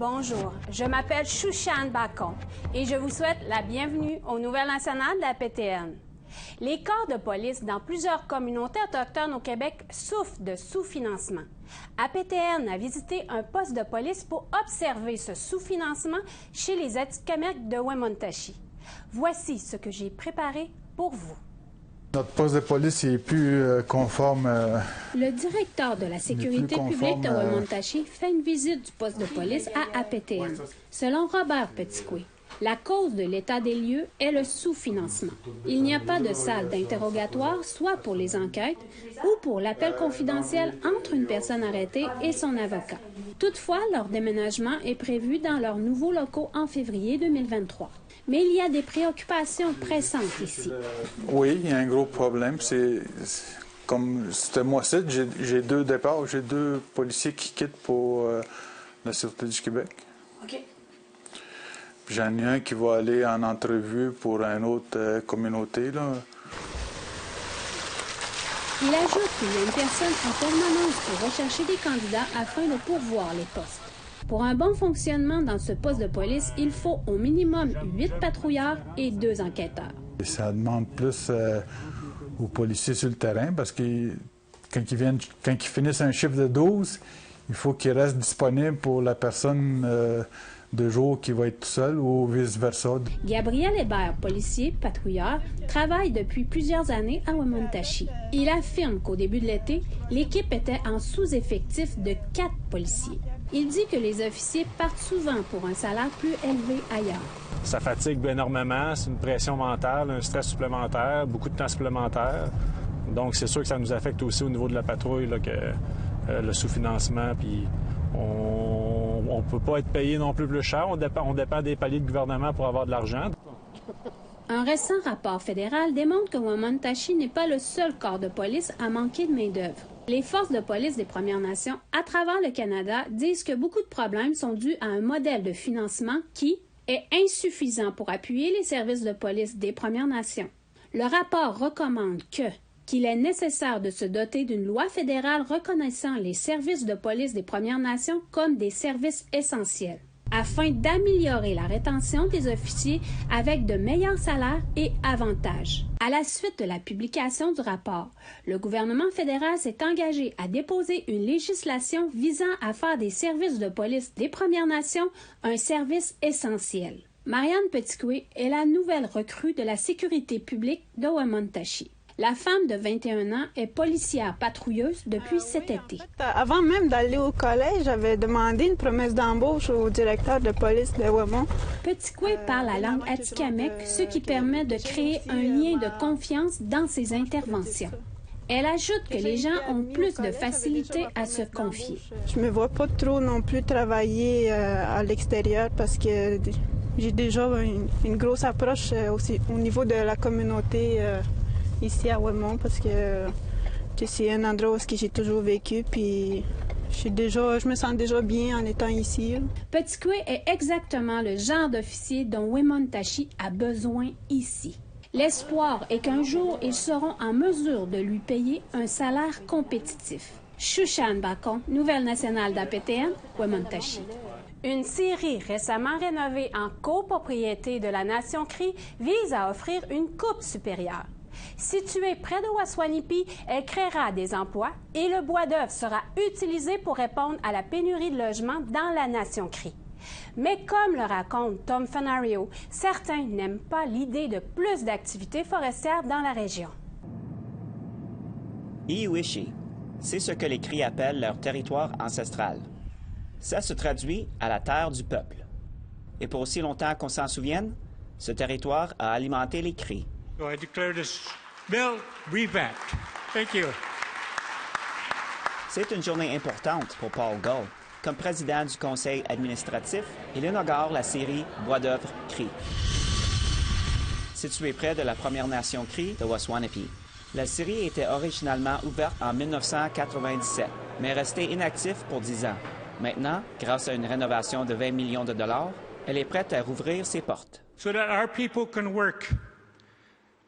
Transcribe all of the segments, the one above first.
Bonjour, je m'appelle Chouchane Bacon et je vous souhaite la bienvenue aux Nouvelles nationales de la PTN. Les corps de police dans plusieurs communautés autochtones au Québec souffrent de sous-financement. APTN a visité un poste de police pour observer ce sous-financement chez les Atikamekw de Wemotaci. Voici ce que j'ai préparé pour vous. Notre poste de police est plus conforme. Le directeur de la sécurité publique de Wemotaci fait une visite du poste de police à APTN. Selon Robert Petitcoué, la cause de l'état des lieux est le sous-financement. Il n'y a pas de salle d'interrogatoire, soit pour les enquêtes ou pour l'appel confidentiel entre une personne arrêtée et son avocat. Toutefois, leur déménagement est prévu dans leurs nouveaux locaux en février 2023. Mais il y a des préoccupations pressantes ici. Oui, il y a un gros problème. C'est comme c'était moi-ci, j'ai deux départs. J'ai deux policiers qui quittent pour la Sûreté du Québec. OK. J'en ai un qui va aller en entrevue pour une autre communauté, là. Il ajoute qu'il y a une personne en permanence pour rechercher des candidats afin de pourvoir les postes. Pour un bon fonctionnement dans ce poste de police, il faut au minimum 8 patrouilleurs et 2 enquêteurs. Ça demande plus aux policiers sur le terrain parce que quand ils finissent un chiffre de 12, il faut qu'ils restent disponibles pour la personne de jour qui va être tout seul ou vice-versa. Gabriel Hébert, policier, patrouilleur, travaille depuis plusieurs années à Wemotaci. Il affirme qu'au début de l'été, l'équipe était en sous-effectif de 4 policiers. Il dit que les officiers partent souvent pour un salaire plus élevé ailleurs. Ça fatigue énormément, c'est une pression mentale, un stress supplémentaire, beaucoup de temps supplémentaire. Donc c'est sûr que ça nous affecte aussi au niveau de la patrouille, là, que le sous-financement, puis on ne peut pas être payé non plus cher. On dépend des paliers de gouvernement pour avoir de l'argent. Un récent rapport fédéral démontre que Wemotaci n'est pas le seul corps de police à manquer de main-d'œuvre. Les forces de police des Premières Nations à travers le Canada disent que beaucoup de problèmes sont dus à un modèle de financement qui est insuffisant pour appuyer les services de police des Premières Nations. Le rapport recommande qu'il est nécessaire de se doter d'une loi fédérale reconnaissant les services de police des Premières Nations comme des services essentiels, afin d'améliorer la rétention des officiers avec de meilleurs salaires et avantages. À la suite de la publication du rapport, le gouvernement fédéral s'est engagé à déposer une législation visant à faire des services de police des Premières Nations un service essentiel. Marianne Petitcoué est la nouvelle recrue de la sécurité publique de Wemotaci. La femme de 21 ans est policière patrouilleuse depuis cet été. Avant même d'aller au collège, j'avais demandé une promesse d'embauche au directeur de police de Wemont. Petitcoué parle la langue atikamekw, ce qui permet de créer un lien de confiance dans ses interventions. Elle ajoute que les gens ont plus de facilité à se confier. Je me vois pas trop non plus travailler à l'extérieur parce que j'ai déjà une grosse approche aussi au niveau de la communauté ici à Wemont parce que c'est un endroit où j'ai toujours vécu puis je me sens déjà bien en étant ici. Petitcoué est exactement le genre d'officier dont Wemotaci a besoin ici. L'espoir est qu'un jour, ils seront en mesure de lui payer un salaire compétitif. Chouchane Bacon, Nouvelle nationale d'APTN, Wemotaci. Une scierie récemment rénovée en copropriété de la Nation Cri vise à offrir une coupe supérieure. Située près de Waswanipi, elle créera des emplois et le bois d'œuvre sera utilisé pour répondre à la pénurie de logements dans la Nation Cri. Mais comme le raconte Tom Fenario, certains n'aiment pas l'idée de plus d'activités forestières dans la région. Iwishi, c'est ce que les Cris appellent leur territoire ancestral. Ça se traduit à la terre du peuple. Et pour aussi longtemps qu'on s'en souvienne, ce territoire a alimenté les Cris. So I declare this bill revamped. Thank you. C'est une journée importante pour Paul Gull. Comme président du conseil administratif, il inaugure la série Bois d'œuvre Cri, située près de la Première Nation Cri de Waswanipi. La série était originalement ouverte en 1997, mais restée inactive pour 10 ans. Maintenant, grâce à une rénovation de 20 millions de dollars, elle est prête à rouvrir ses portes. So that our people can work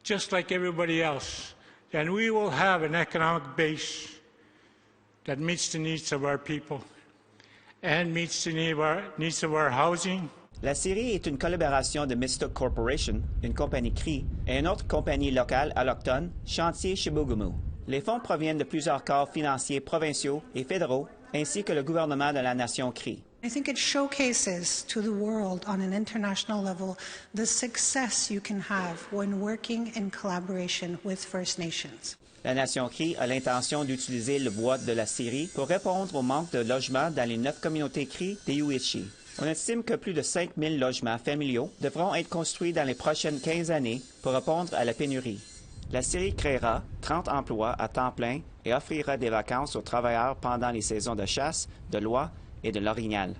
just like everybody else, and we will have an economic base that meets the needs of our people. and meets the needs of our housing. La série est une collaboration de Mistook Corporation, une compagnie Cree, et une autre compagnie locale autochtone, Chantier Chibougamau. Les fonds proviennent de plusieurs corps financiers provinciaux et fédéraux, ainsi que le gouvernement de la nation Cree. I think it showcases to the world on an international level the success you can have when working in collaboration with First Nations. La nation Cree a l'intention d'utiliser le bois de la série pour répondre au manque de logements dans les 9 communautés Cree des Yuichi. On estime que plus de 5 000 logements familiaux devront être construits dans les prochaines 15 années pour répondre à la pénurie. La série créera 30 emplois à temps plein et offrira des vacances aux travailleurs pendant les saisons de chasse, de l'oie et de l'orignal.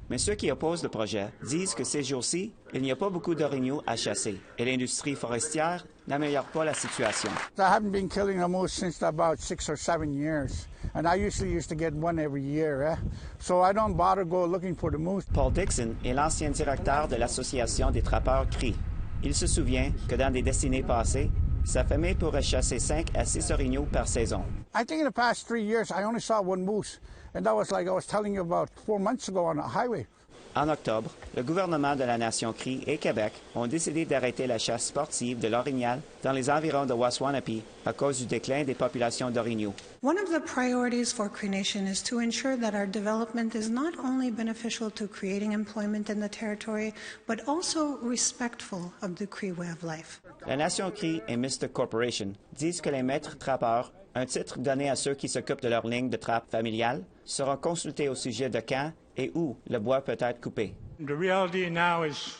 Mais ceux qui opposent le projet disent que ces jours-ci, il n'y a pas beaucoup d'orignaux à chasser et l'industrie forestière n'améliore pas la situation. I haven't been killing a moose since about 6 or 7 years, and I used to get one every year, so I don't bother go looking for the moose. Paul Dixon est l'ancien directeur de l'Association des trappeurs Cree. Il se souvient que dans des décennies passées, sa famille pourrait chasser 5 à 6 orignaux par saison. I think in the past 3 years, I only saw one moose, and that was like I was telling you about 4 months ago on a highway. En octobre, le gouvernement de la nation Cree et Québec ont décidé d'arrêter la chasse sportive de l'orignal dans les environs de Waswanipi à cause du déclin des populations d'orignaux. One of the priorities for Cree Nation is to ensure that our development is not only beneficial to creating employment in the territory, but also respectful of the Cree way of life. La nation Cree et Mistook Corporation disent que les maîtres trappeurs, un titre donné à ceux qui s'occupent de leur ligne de trappe familiale, seront consultés au sujet de quand et où le bois peut être coupé. The reality now is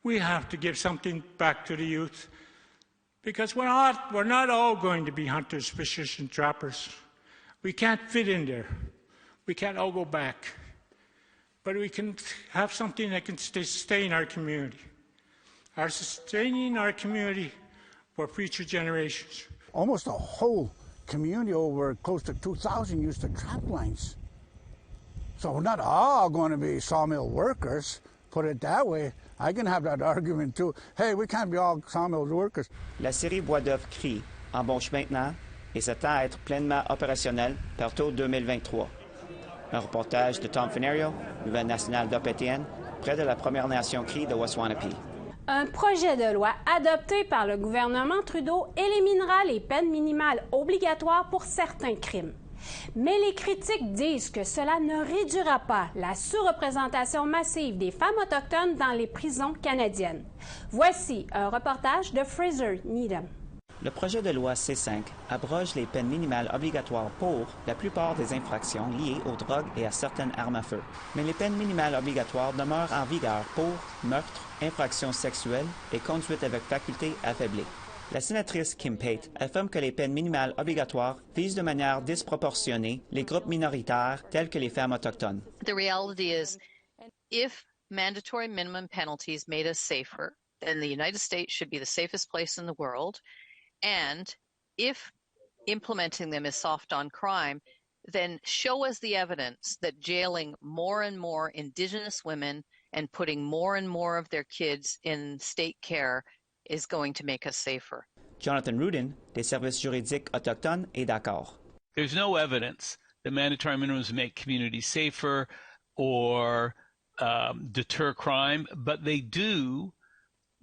we have to give something back to the youth because we're not all going to be hunters, fishers, and trappers. We can't fit in there. We can't all go back. But we can have something that can sustain our community. Sustaining our community for future generations. Almost a whole community over close to 2,000 used to trap lines. So we're not all going to be sawmill workers, put it that way. I can have that argument too. Hey, we can't be all sawmill workers. La série Bois d'œuvre Cree embauche maintenant et s'attend à être pleinement opérationnelle par tôt 2023. Un reportage de Tom Fenario, Nouvelle nationale d'Opétienne, près de la Première Nation Cree de Waswanipi. Un projet de loi adopté par le gouvernement Trudeau éliminera les peines minimales obligatoires pour certains crimes. Mais les critiques disent que cela ne réduira pas la sous-représentation massive des femmes autochtones dans les prisons canadiennes. Voici un reportage de Fraser Needham. Le projet de loi C5 abroge les peines minimales obligatoires pour la plupart des infractions liées aux drogues et à certaines armes à feu. Mais les peines minimales obligatoires demeurent en vigueur pour meurtre, infractions sexuelles et conduite avec faculté affaiblie. La sénatrice Kim Pate affirme que les peines minimales obligatoires visent de manière disproportionnée les groupes minoritaires tels que les femmes autochtones. The reality is, if mandatory minimum penalties made us safer, then the United States should be the safest place in the world. And if implementing them is soft on crime, then show us the evidence that jailing more and more Indigenous women and putting more and more of their kids in state care is going to make us safer. Jonathan Rudin, des services juridiques autochtones, est d'accord. There's no evidence that mandatory minimums make communities safer or deter crime, but they do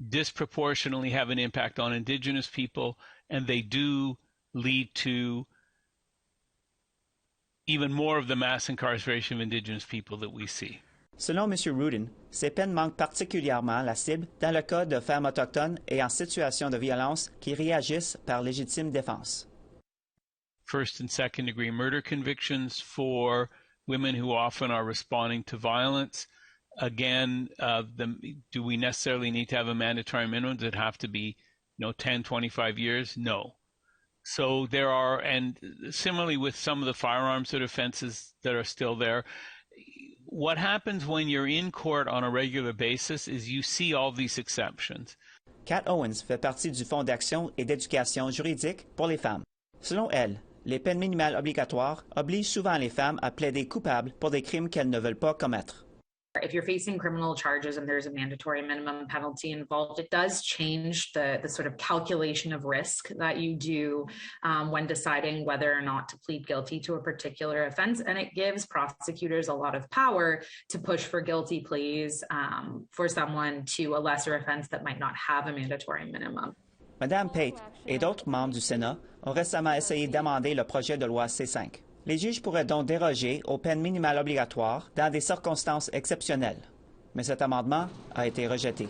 disproportionately have an impact on Indigenous people, and they do lead to even more of the mass incarceration of Indigenous people that we see. Selon M. Rudin, ces peines manquent particulièrement la cible dans le cas de femmes autochtones et en situation de violence qui réagissent par légitime défense. First and second degree murder convictions for women who often are responding to violence. Again, do we necessarily need to have a mandatory minimum? Does it have to be, 10, 25 years? No. So there are, and similarly with some of the firearms offenses that are still there, what happens when you're in court on a regular basis is you see all these exceptions. Kat Owens fait partie du Fonds d'action et d'éducation juridique pour les femmes. Selon elle, les peines minimales obligatoires obligent souvent les femmes à plaider coupables pour des crimes qu'elles ne veulent pas commettre. if you're facing criminal charges and there's a mandatory minimum penalty involved, it does change the sort of calculation of risk that you do when deciding whether or not to plead guilty to a particular offense. And it gives prosecutors a lot of power to push for guilty pleas for someone to a lesser offense that might not have a mandatory minimum. Madame Pate et d'autres membres du Sénat ont récemment essayé d'amender le projet de loi C5. Les juges pourraient donc déroger aux peines minimales obligatoires dans des circonstances exceptionnelles. Mais cet amendement a été rejeté.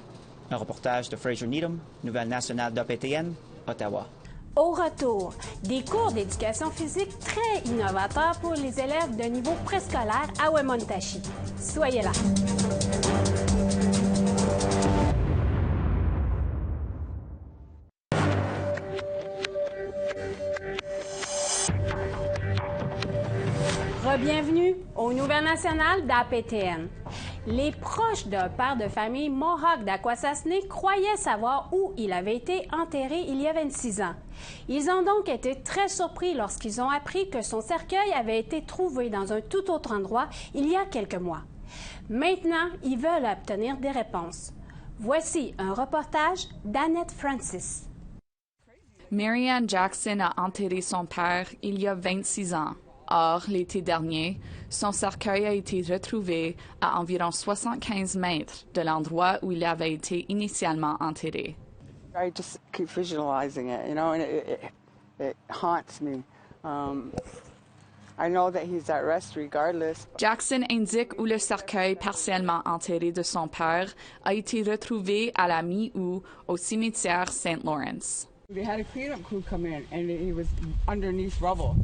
Un reportage de Fraser Needham, Nouvelle nationale d'APTN, Ottawa. Au retour, des cours d'éducation physique très innovateurs pour les élèves de niveau préscolaire à Wemotaci. Soyez là! Bienvenue aux Nouvelles nationales d'APTN. Les proches d'un père de famille Mohawk d'Akwesasne croyaient savoir où il avait été enterré il y a 26 ans. Ils ont donc été très surpris lorsqu'ils ont appris que son cercueil avait été trouvé dans un tout autre endroit il y a quelques mois. Maintenant, ils veulent obtenir des réponses. Voici un reportage d'Annette Francis. Marianne Jackson a enterré son père il y a 26 ans. Or, l'été dernier, son cercueil a été retrouvé à environ 75 mètres de l'endroit où il avait été initialement enterré. I just keep visualizing it, you know, and it haunts me. I know that he's at rest regardless. Jackson indique où le cercueil partiellement enterré de son père a été retrouvé à la mi-août au cimetière St. Lawrence. They had a cleanup crew come in, and he was underneath rubble.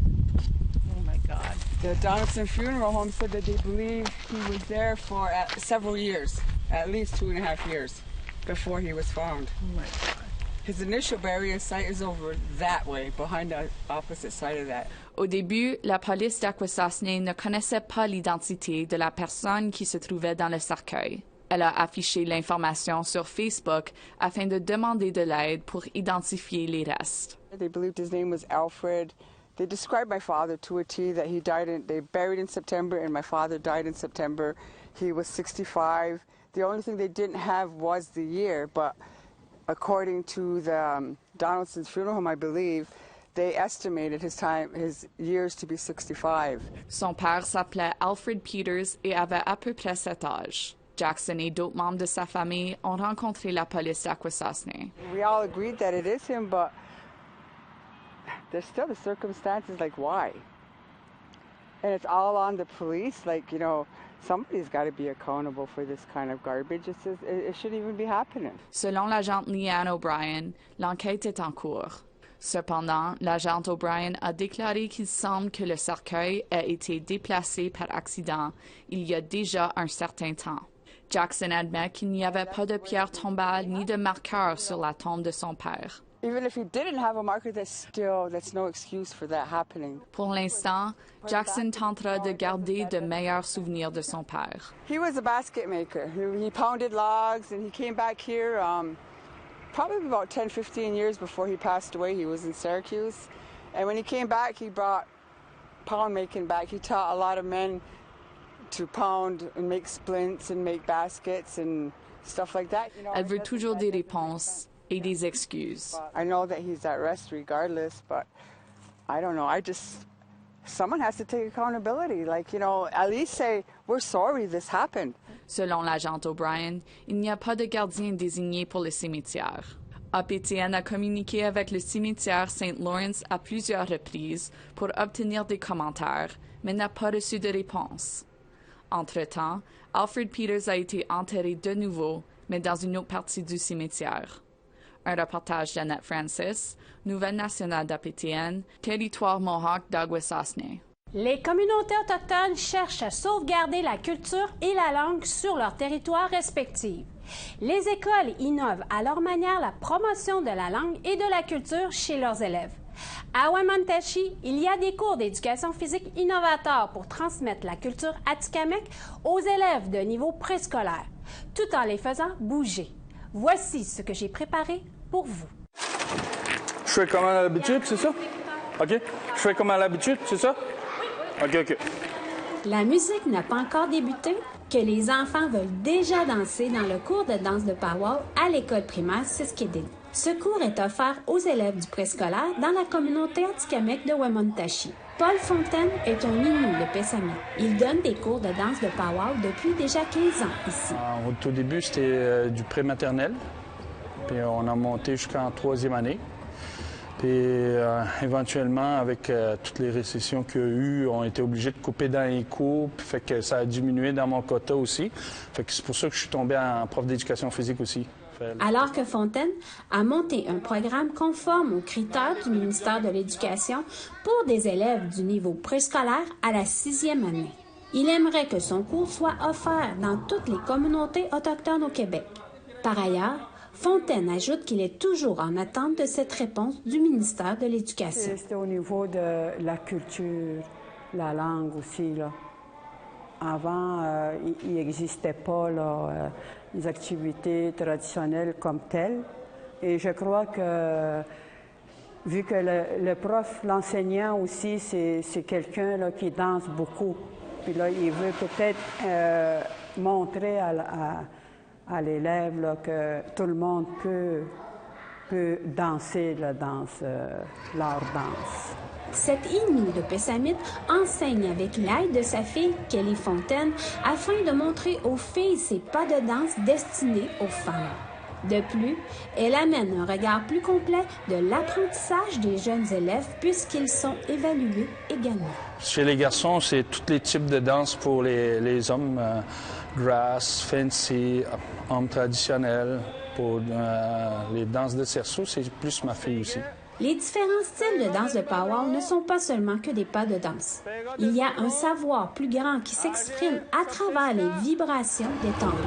God. The Donaldson Funeral Home said that they believe he was there for several years, at least 2.5 years, before he was found. Oh my God. His initial burial site is over that way, behind the opposite side of that. Au début, la police d'Akwesasne ne connaissait pas l'identité de la personne qui se trouvait dans le cercueil. Elle a affiché l'information sur Facebook afin de demander de l'aide pour identifier les restes. They believed his name was Alfred. They described my father to a T, that they buried in September, and my father died in September. He was 65. The only thing they didn't have was the year, but according to the Donaldson's Funeral Home, I believe, they estimated his years to be 65. Son père s'appelait Alfred Peters et avait à peu près cet âge. Jackson et d'autres membres de sa famille ont rencontré la police d'Akwesasne. We all agreed that it is him, but there's still the circumstances, like why? And it's all on the police, like, you know, somebody's got to be accountable for this kind of garbage. It shouldn't even be happening. Selon l'agente Leanne O'Brien, l'enquête est en cours. Cependant, l'agente O'Brien a déclaré qu'il semble que le cercueil a été déplacé par accident il y a déjà un certain temps. Jackson admet qu'il n'y avait pas de pierre tombale ni de marqueur sur la tombe de son père. Even if he didn't have a marker, that's no excuse for that happening. Pour l'instant, Jackson tentera de garder de meilleurs souvenirs de son père. He was a basket maker. He pounded logs, and he came back here probably about 10, 15 years before he passed away. He was in Syracuse. And when he came back, he brought pound making back. He taught a lot of men to pound and make splints and make baskets and stuff like that. You know, elle veut toujours des réponses et des excuses. I know that he's at rest regardless, but I don't know. Someone has to take accountability. Like, you know, at least say, we're sorry this happened. Selon l'agente O'Brien, il n'y a pas de gardien désigné pour le cimetière. APTN a communiqué avec le cimetière St. Lawrence à plusieurs reprises pour obtenir des commentaires, mais n'a pas reçu de réponse. Entre-temps, Alfred Peters a été enterré de nouveau, mais dans une autre partie du cimetière. Un reportage d'Annette Francis, Nouvelle nationale d'APTN, territoire Mohawk d'Akwesasne. Les communautés autochtones cherchent à sauvegarder la culture et la langue sur leur territoire respectif. Les écoles innovent à leur manière la promotion de la langue et de la culture chez leurs élèves. À Wemotaci, il y a des cours d'éducation physique innovateurs pour transmettre la culture atikamekw aux élèves de niveau préscolaire, tout en les faisant bouger. Voici ce que j'ai préparé pour vous. Je fais comme à l'habitude, c'est ça? OK. Je fais comme à l'habitude, c'est ça? OK. La musique n'a pas encore débuté que les enfants veulent déjà danser dans le cours de danse de powwow à l'école primaire Siskiyou. Ce cours est offert aux élèves du préscolaire dans la communauté atikamekw de Wemotaci. Paul Fontaine est un Innu de Pessamit. Il donne des cours de danse de powwow depuis déjà 15 ans ici. Au tout début, c'était du pré-maternel. Puis on a monté jusqu'en 3e année. Puis éventuellement, avec toutes les récessions qu'il y a eu, on a été obligés de couper dans les cours. Puis fait que ça a diminué dans mon quota aussi. Fait que c'est pour ça que je suis tombé en prof d'éducation physique aussi. Alors que Fontaine a monté un programme conforme aux critères du ministère de l'Éducation pour des élèves du niveau préscolaire à la 6e année. Il aimerait que son cours soit offert dans toutes les communautés autochtones au Québec. Par ailleurs, Fontaine ajoute qu'il est toujours en attente de cette réponse du ministère de l'Éducation. C'était au niveau de la culture, la langue aussi, là. Avant, il n'existait pas là, les activités traditionnelles comme telles. Et je crois que, vu que le prof, l'enseignant aussi, c'est quelqu'un là, qui danse beaucoup. Puis là, il veut peut-être montrer à l'élève là, que tout le monde peut danser la danse, leur danse. Cette Innu de Pessamit enseigne avec l'aide de sa fille, Kelly Fontaine, afin de montrer aux filles ses pas de danse destinés aux femmes. De plus, elle amène un regard plus complet de l'apprentissage des jeunes élèves puisqu'ils sont évalués également. Chez les garçons, c'est tous les types de danse pour les hommes. Grass, fancy, hommes traditionnels. Pour les danses de cerceau, c'est plus ma fille aussi. Les différents styles de danse de powwow ne sont pas seulement que des pas de danse. Il y a un savoir plus grand qui s'exprime à travers les vibrations des tambours.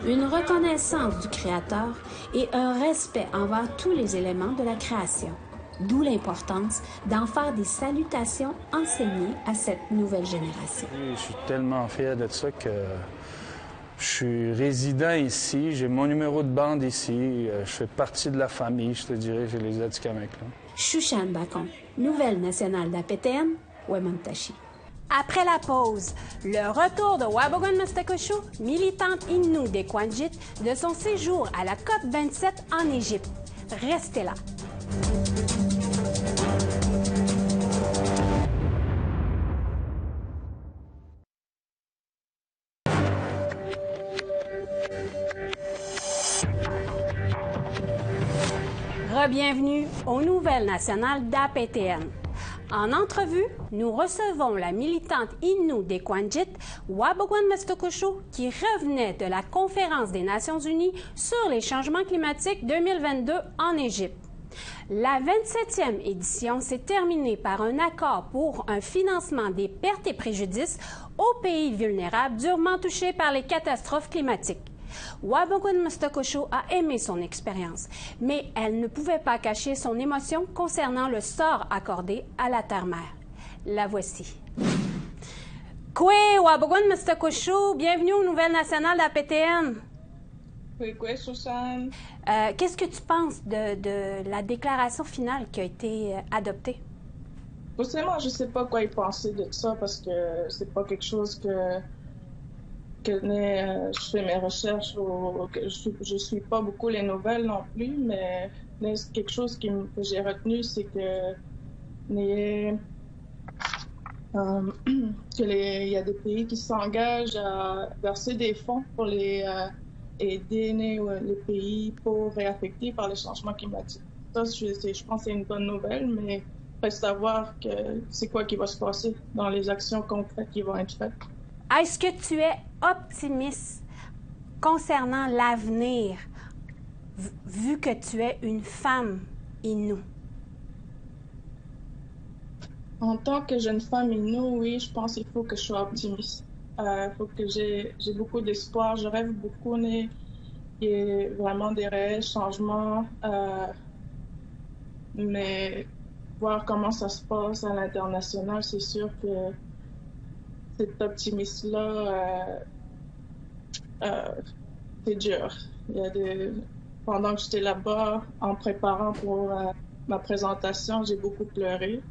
Une reconnaissance du créateur et un respect envers tous les éléments de la création. D'où l'importance d'en faire des salutations enseignées à cette nouvelle génération. Oui, je suis tellement fier de ça que je suis résident ici, j'ai mon numéro de bande ici, je fais partie de la famille, je te dirais, j'ai les Atikamekw. Chouchane Bacon, nouvelle nationale d'APTN, Wemotaci. Après la pause, le retour de Wabogon-Mestacosho, militante Innu des Kwajit, de son séjour à la COP27 en Égypte. Restez là. Bienvenue aux Nouvelles nationales d'APTN. En entrevue, nous recevons la militante Innu des Kwajit, Wabogon-Mestacosho, qui revenait de la Conférence des Nations unies sur les changements climatiques 2022 en Égypte. La 27e édition s'est terminée par un accord pour un financement des pertes et préjudices aux pays vulnérables durement touchés par les catastrophes climatiques. Wabogon-Mestacosho a aimé son expérience, mais elle ne pouvait pas cacher son émotion concernant le sort accordé à la terre-mère. La voici. Kwe Wabogon-Mestacosho, bienvenue aux Nouvelles nationales d'APTN. Oui, Susan. Qu'est-ce que tu penses de la déclaration finale qui a été adoptée? Moi, je ne sais pas quoi y penser de ça parce que c'est pas quelque chose que je fais mes recherches ou que je suis pas beaucoup les nouvelles non plus, mais quelque chose que j'ai retenu, c'est que il y a des pays qui s'engagent à verser des fonds pour aider les pays pauvres et affectés par les changements climatiques. Ça, je pense que c'est une bonne nouvelle, mais reste à voir c'est quoi qui va se passer dans les actions concrètes qui vont être faites. Est-ce que tu es optimiste concernant l'avenir, vu que tu es une femme Innu? En tant que jeune femme Innu, oui, je pense qu'il faut que je sois optimiste. Il faut que j'ai beaucoup d'espoir. Je rêve beaucoup. Il y a vraiment des réels changements. Mais voir comment ça se passe à l'international, c'est sûr que cet optimisme-là, c'est dur. Pendant que j'étais là-bas, en préparant pour ma présentation, j'ai beaucoup pleuré.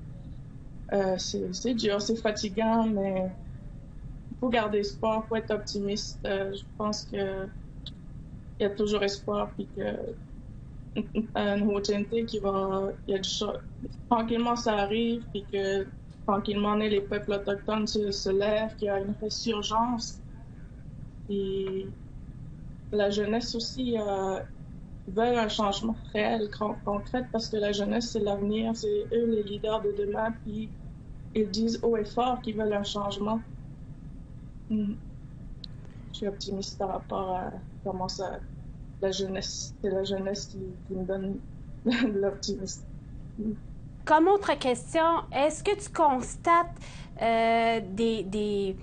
c'est dur, c'est fatigant, mais il faut garder espoir, il faut être optimiste. Je pense qu'il y a toujours espoir, puis que une opportunité qui va... tranquillement, ça arrive, puis que tranquillement, les peuples autochtones se lèvent, qu'il y a une résurgence. Et la jeunesse aussi veut un changement réel, concret, parce que la jeunesse, c'est l'avenir, c'est eux les leaders de demain, puis ils disent haut et fort qu'ils veulent un changement. Je suis optimiste par rapport à comment ça... La jeunesse, c'est la jeunesse qui me donne de l'optimisme. Comme autre question, est-ce que tu constates des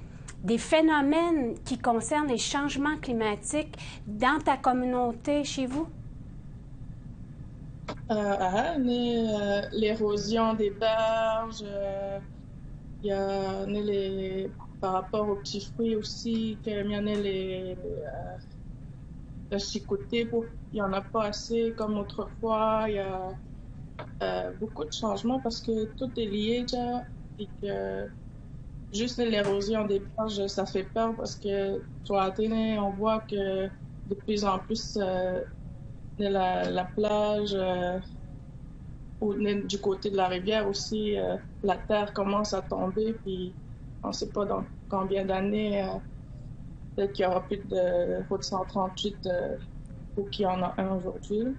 phénomènes qui concernent les changements climatiques dans ta communauté chez vous? L'érosion des berges, il y a par rapport aux petits fruits aussi, qu'il y en a les chicotés, il n'y en a pas assez comme autrefois. Il y a beaucoup de changements parce que tout est lié déjà et que juste l'érosion des berges, ça fait peur parce que sur la télé, on voit que de plus en plus la plage ou du côté de la rivière aussi, la terre commence à tomber, puis on ne sait pas dans combien d'années peut-être qu'il n'y aura plus de route 138 ou qu'il y en a un aujourd'hui.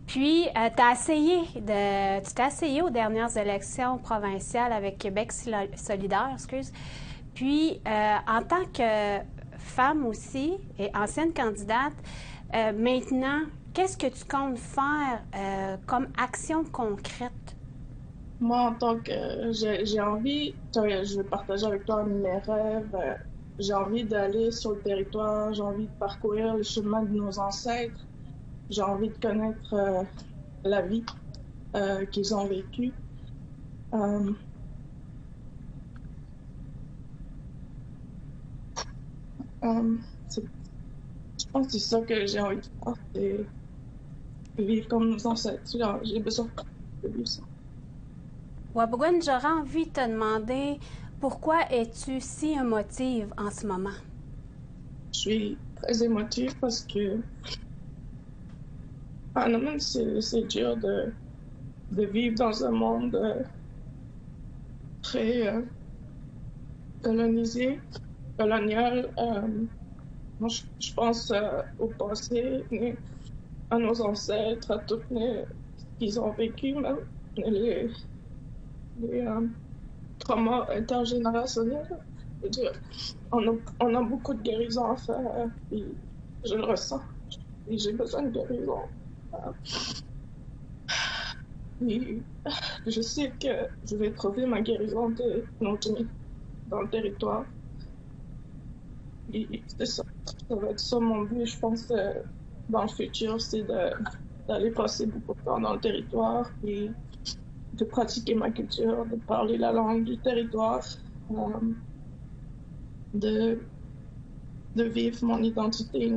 Puis, tu t'es essayé aux dernières élections provinciales avec Québec solidaire, Puis, en tant que femme aussi et ancienne candidate, maintenant, qu'est-ce que tu comptes faire comme action concrète? Moi, en tant que... j'ai envie... Je vais partager avec toi mes rêves. J'ai envie d'aller sur le territoire. J'ai envie de parcourir le chemin de nos ancêtres. J'ai envie de connaître la vie qu'ils ont vécue. Je pense que c'est ça que j'ai envie de faire, c'est vivre comme nos ancêtres. J'ai besoin de vivre ça. Wabouin, j'aurais envie de te demander pourquoi es-tu si émotive en ce moment? Je suis très émotive parce que c'est dur de vivre dans un monde très colonial. Moi, je pense au passé, à nos ancêtres, à tout ce qu'ils ont vécu, même les traumas intergénérationnels. On a beaucoup de guérison à faire, et je le ressens. Et j'ai besoin de guérison. Et je sais que je vais trouver ma guérison de Nontini dans le territoire. Et c'est ça. Ça va être ça mon but, je pense, dans le futur, c'est d'aller passer beaucoup de temps dans le territoire et de pratiquer ma culture, de parler la langue du territoire, de vivre mon identité.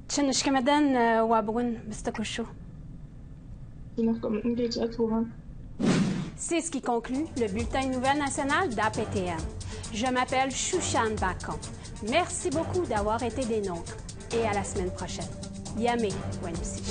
Chinishkamadan Wabouin, Bistakushu. C'est ce qui conclut le bulletin Nouvelles nationales d'APTN. Je m'appelle Shushan Bacon. Merci beaucoup d'avoir été des nôtres et à la semaine prochaine. Yamé Wenussi.